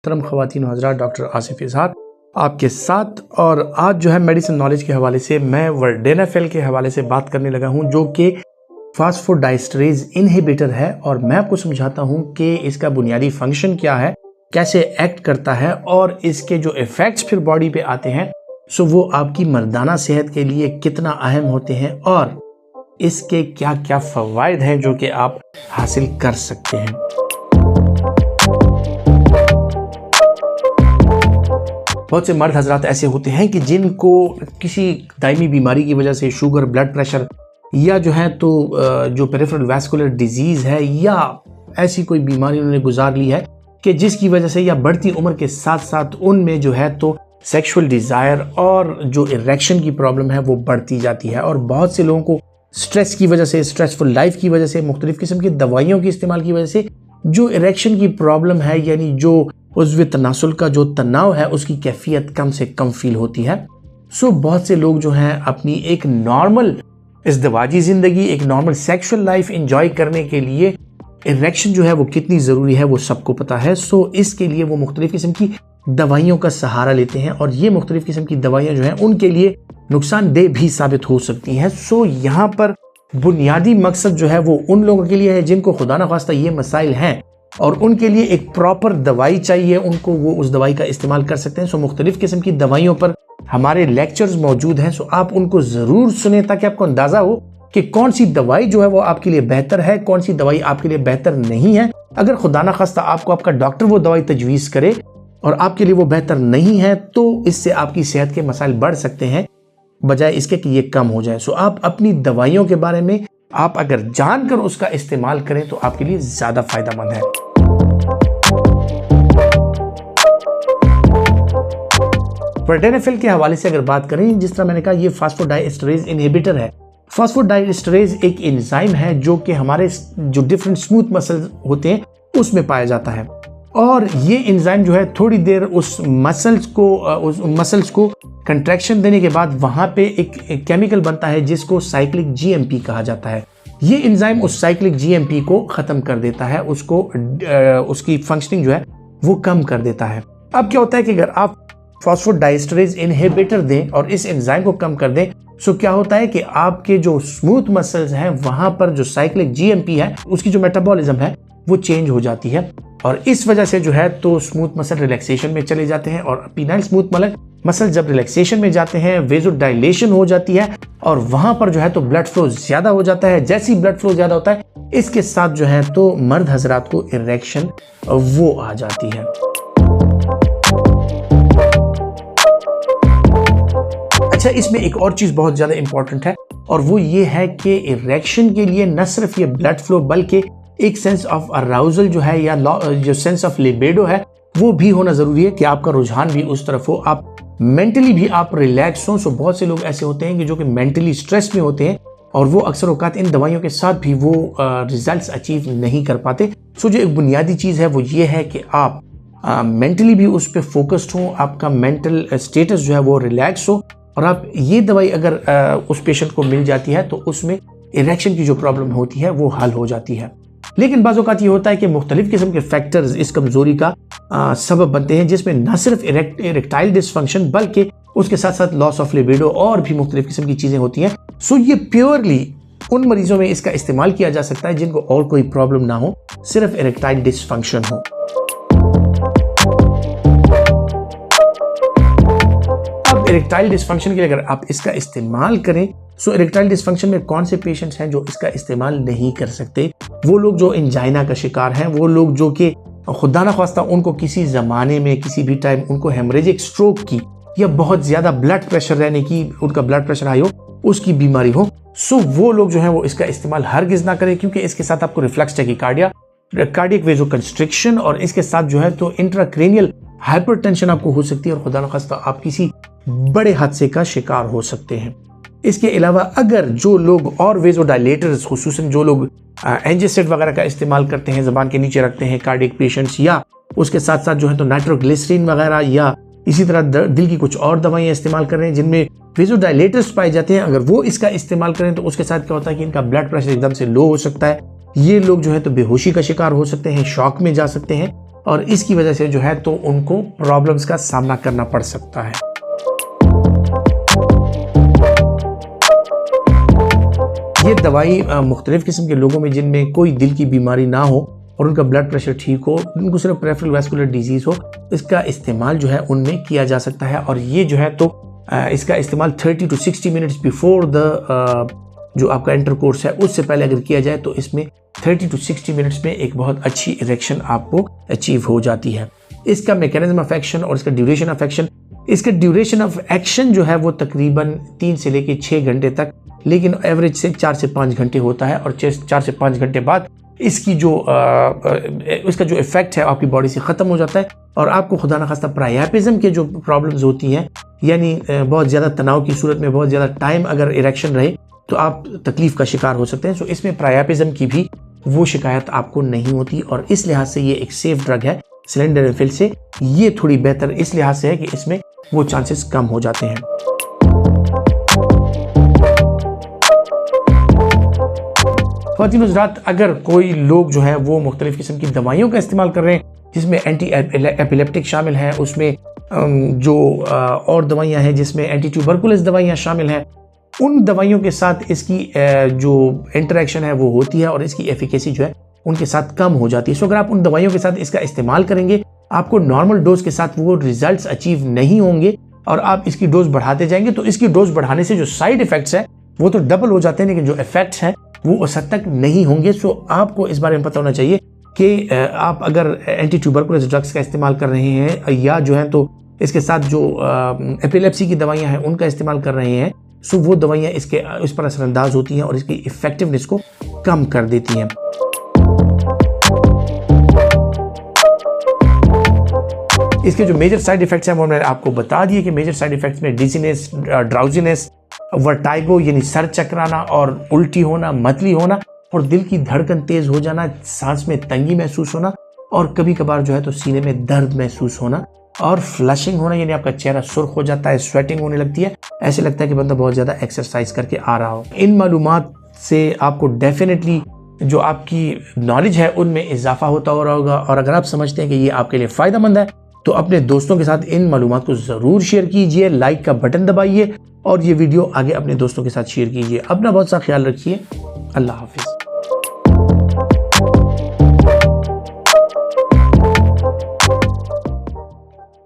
मोहतरम ख़वातीन हज़रात, डॉक्टर आसिफ इजहार आपके साथ। और आज जो है मेडिसिन नॉलेज के हवाले से मैं वर्डेनाफिल के हवाले से बात करने लगा हूं, जो कि फॉस्फोडाइएस्टरेज इनहिबिटर है। और मैं आपको समझाता हूं कि इसका बुनियादी फंक्शन क्या है, कैसे एक्ट करता है और इसके जो इफ़ेक्ट्स फिर बॉडी पे आते हैं सो वो आपकी मर्दाना सेहत के लिए कितना अहम होते हैं और इसके क्या क्या फ़वाइद हैं जो कि आप हासिल कर सकते हैं। बहुत से मर्द हजरात ऐसे होते हैं कि जिनको किसी दायमी बीमारी की वजह से शुगर, ब्लड प्रेशर या जो है तो जो पेरिफेरल वैस्कुलर डिजीज़ है या ऐसी कोई बीमारी उन्होंने गुजार ली है कि जिसकी वजह से या बढ़ती उम्र के साथ साथ उनमें जो है तो सेक्सुअल डिज़ायर और जो इरेक्शन की प्रॉब्लम है वो बढ़ती जाती है। और बहुत से लोगों को स्ट्रेस की वजह से, स्ट्रेसफुल लाइफ की वजह से, मुख्तलिफ़ किस्म की दवाइयों के इस्तेमाल की वजह से जो इरेक्शन की प्रॉब्लम है, यानी जो उज़्व तनासुल का जो तनाव है, उसकी कैफियत कम से कम फील होती है। सो बहुत से लोग जो हैं अपनी एक नॉर्मल इज़्दिवाजी ज़िंदगी, एक नॉर्मल सेक्सुअल लाइफ इंजॉय करने के लिए इरेक्शन जो है वो कितनी ज़रूरी है वो सबको पता है। सो इसके लिए वो मुख्तलिफ़ किस्म की दवाइयों का सहारा लेते हैं और ये मुख्तलिफ़ किस्म की दवाइयाँ जो हैं उनके लिए नुकसानदेह भी साबित हो सकती हैं। सो यहाँ पर बुनियादी मकसद जो है वो उन लोगों के लिए है जिनको खुदा न खास्ता ये मसाइल हैं और उनके लिए एक प्रॉपर दवाई चाहिए, उनको वो उस दवाई का इस्तेमाल कर सकते हैं। सो मुख्तलिफ़ किस्म की दवाइयों पर हमारे लेक्चर्स मौजूद हैं। सो आप उनको ज़रूर सुने ताकि आपको अंदाज़ा हो कि कौन सी दवाई जो है वो आपके लिए बेहतर है, कौन सी दवाई आपके लिए बेहतर नहीं है। अगर खुदा न खास्ता आपको आपका डॉक्टर वो दवाई तजवीज़ करे और आपके लिए वो बेहतर नहीं है तो इससे आपकी सेहत के मसाइल बढ़ सकते हैं बजाय इसके कि ये कम हो जाए। सो आप अपनी दवाइयों के बारे में आप अगर जानकर उसका इस्तेमाल करें तो आपके लिए ज़्यादा फ़ायदेमंद है। वर्डेनाफिल के हवाले से अगर बात करें, जिस तरह मैंने कहा ये फॉस्फोडाइएस्टरेज इनहिबिटर है। फॉस्फोडाइएस्टरेज एक एंजाइम है जो कि हमारे जो डिफरेंट स्मूथ मसल्स होते हैं उसमें पाया जाता है और ये एंजाइम जो है थोड़ी देर उस मसल्स को कंट्रैक्शन देने के बाद वहाँ पे एक केमिकल बनता है जिसको साइक्लिक जीएमपी कहा जाता है। ये एंजाइम उस साइक्लिक जीएमपी को ख़त्म कर देता है, उसकी फंक्शनिंग जो है वो कम कर देता है। अब क्या होता है कि अगर आप फॉस्फोडाइएस्टरेज इनहिबिटर दें और इस एंजाइम को कम कर दें सो क्या होता है कि आपके जो स्मूथ मसल्स हैं वहाँ पर जो साइक्लिक जीएमपी है उसकी जो मेटाबॉलिज्म है वो चेंज हो जाती है और इस वजह से जो है तो स्मूथ मसल रिलैक्सेशन में चले जाते हैं और पीनाइल स्मूथ मसल जब रिलैक्सेशन में जाते हैं वेज़ोडाइलेशन हो जाती है और वहां पर जो है तो ब्लड फ्लो ज्यादा हो जाता है। जैसे ही ब्लड फ्लो ज्यादा होता है इसके साथ जो है तो मर्द हजरात को इरेक्शन वो आ जाती है। अच्छा, इसमें एक और चीज बहुत ज्यादा इंपॉर्टेंट है और वो ये है कि इरेक्शन के लिए न सिर्फ ये ब्लड फ्लो बल्कि एक सेंस ऑफ अराउजल जो है या जो सेंस ऑफ लिबिडो है वो भी होना जरूरी है कि आपका रुझान भी उस तरफ हो, आप मेंटली भी आप रिलैक्स हो। सो बहुत से लोग ऐसे होते हैं कि जो कि मेंटली स्ट्रेस में होते हैं और वो अक्सर औकात इन दवाइयों के साथ भी वो रिजल्ट्स अचीव नहीं कर पाते। सो जो एक बुनियादी चीज़ है वो ये है कि आप मेंटली भी उस पर फोकस्ड हो, आपका मेंटल स्टेटस जो है वो रिलैक्स हो और आप ये दवाई अगर उस पेशेंट को मिल जाती है तो उसमें इरेक्शन की जो प्रॉब्लम होती है वो हल हो जाती है। लेकिन बाज़ औक़ात ये होता है कि मुख्तलिफ़ किस्म के फैक्टर्स इस कमज़ोरी का सबब बनते हैं जिसमें न सिर्फ इरेक्टाइल डिसफंक्शन बल्कि उसके साथ साथ लॉस ऑफ लिबिडो और भी मुख्तलिफ़ किस्म की चीज़ें होती हैं। सो ये प्योरली उन मरीजों में इसका इस्तेमाल किया जा सकता है जिनको और कोई प्रॉब्लम ना हो, सिर्फ इरेक्टाइल डिसफंक्शन हो। अब इरेक्टाइल डिसफंक्शन के लिए अगर आप इसका इस्तेमाल करें सो इरेक्टाइल डिसफंक्शन में कौन से पेशेंट्स हैं जो इसका इस्तेमाल नहीं कर सकते? वो लोग जो एंजाइना का शिकार हैं, वो लोग जो कि खुदा न ख्वास्ता उनको किसी ज़माने में किसी भी टाइम उनको हेमरेजिक स्ट्रोक की या बहुत ज़्यादा ब्लड प्रेशर रहने की, उनका ब्लड प्रेशर हाई हो, उसकी बीमारी हो। सो वो लोग जो हैं वो इसका इस्तेमाल हरगिज़ ना करें क्योंकि इसके साथ आपको रिफ्लक्स टैकीकार्डिया, कार्डियक वेज़ोकंस्ट्रिक्शन और इसके साथ जो है तो इंट्राक्रेनियल हाइपरटेंशन आपको हो सकती है और खुदा न ख्वास्ता आप किसी बड़े हादसे का शिकार हो सकते हैं। इसके अलावा अगर जो लोग और वेज़ोडाइलेटर्स, खुसूसन जो लोग एंजिसाइड वगैरह का इस्तेमाल करते हैं, ज़बान के नीचे रखते हैं कार्डियक पेशेंट्स, या उसके साथ साथ जो है तो नाइट्रोग्लिसरीन वगैरह या इसी तरह दिल की कुछ और दवाइयाँ इस्तेमाल कर रहे हैं जिनमें वेज़ोडाइलेटर्स पाए जाते हैं, अगर वो इसका इस्तेमाल करें तो उसके साथ क्या होता है कि इनका ब्लड प्रेशर एकदम से लो हो सकता है। ये लोग जो है तो बेहोशी का शिकार हो सकते हैं, शॉक में जा सकते हैं और इसकी वजह से जो है तो उनको प्रॉब्लम्स का सामना करना पड़ सकता है। ये दवाई मुख्तलिफ किस्म के लोगों में जिनमें कोई दिल की बीमारी ना हो और उनका ब्लड प्रेशर ठीक हो, उनको सिर्फ पेरिफेरल वैस्कुलर डिजीज़ हो, इसका इस्तेमाल जो है उनमें किया जा सकता है। और ये जो है तो इसका इस्तेमाल 30 to 60 मिनट्स बिफोर द जो आपका इंटरकोर्स है उससे पहले अगर किया जाए तो इसमें 30 to 60 मिनट्स में एक बहुत अच्छी इरेक्शन आपको अचीव हो जाती है। इसका मैकेनिज्म ऑफ एक्शन और इसका ड्यूरेशन ऑफ एक्शन, इसका ड्यूरेशन ऑफ एक्शन जो है वो तकरीबन 3 से लेकर 6 घंटे तक, लेकिन एवरेज से 4 से 5 घंटे होता है। और 4 से 5 घंटे बाद इसकी जो इसका जो इफेक्ट है आपकी बॉडी से ख़त्म हो जाता है और आपको खुदा न खास्ता प्रायापिज्म के जो प्रॉब्लम्स होती हैं, यानी बहुत ज़्यादा तनाव की सूरत में बहुत ज़्यादा टाइम अगर इरेक्शन रहे तो आप तकलीफ़ का शिकार हो सकते हैं। सो इसमें प्रायापिज्म की भी वो शिकायत आपको नहीं होती और इस लिहाज से ये एक सेफ ड्रग है सिलिंडरफिल से। ये थोड़ी बेहतर इस लिहाज से है कि इसमें वो चांसेस कम हो जाते हैं। ख़वातीन हज़रात, अगर कोई लोग जो है वो मुख्तलिफ़ किस्म की दवाइयों का इस्तेमाल कर रहे हैं जिसमें एंटी एपिलेप्टिक शामिल है, उसमें जो और दवाइयाँ हैं जिसमें एंटी ट्यूबरकुलस दवाइयाँ शामिल हैं, उन दवाइयों के साथ इसकी जो इंटरेक्शन है वो होती है और इसकी एफिकेसी जो है उनके साथ कम हो जाती है। सो अगर आप उन दवाइयों के साथ इसका इस्तेमाल करेंगे, आपको नॉर्मल डोज के साथ वो रिजल्ट्स अचीव नहीं होंगे और आप इसकी डोज बढ़ाते जाएंगे तो इसकी डोज बढ़ाने से जो साइड इफ़ेक्ट्स हैं वो तो डबल हो जाते हैं, लेकिन जो इफ़ेक्ट्स हैं वो उस हद तक नहीं होंगे। सो आपको इस बारे में पता होना चाहिए कि आप अगर एंटी ट्यूबरकुलस ड्रग्स का इस्तेमाल कर रहे हैं या जो है तो इसके साथ जो एपिलेप्सी की दवाइयाँ हैं उनका इस्तेमाल कर रहे हैं, सो वो दवाइयाँ इस पर असरअंदाज होती हैं और इसकी इफ़ेक्टिवनेस को कम कर देती हैं। इसके जो मेजर साइड इफ़ेक्ट्स हैं वो मैंने आपको बता दिए कि मेजर साइड इफ़ेक्ट्स में डिजीनेस, ड्राउजीनेस, वर्टाइगो यानी सर चकराना और उल्टी होना, मतली होना और दिल की धड़कन तेज़ हो जाना, सांस में तंगी महसूस होना और कभी कभार जो है तो सीने में दर्द महसूस होना और फ्लशिंग होना, यानी आपका चेहरा सुर्ख हो जाता है, स्वेटिंग होने लगती है, ऐसे लगता है कि बंदा बहुत ज़्यादा एक्सरसाइज करके आ रहा हो। इन मालूमात से आपको डेफिनेटली जो आपकी नॉलेज है उनमें इजाफा होता हो रहा होगा और अगर आप समझते हैं कि ये आपके लिए फ़ायदेमंद है तो अपने दोस्तों के साथ इन मालूमात को ज़रूर शेयर कीजिए, लाइक का बटन दबाइए और ये वीडियो आगे अपने दोस्तों के साथ शेयर कीजिए। अपना बहुत सा ख्याल रखिए। अल्लाह हाफिज़।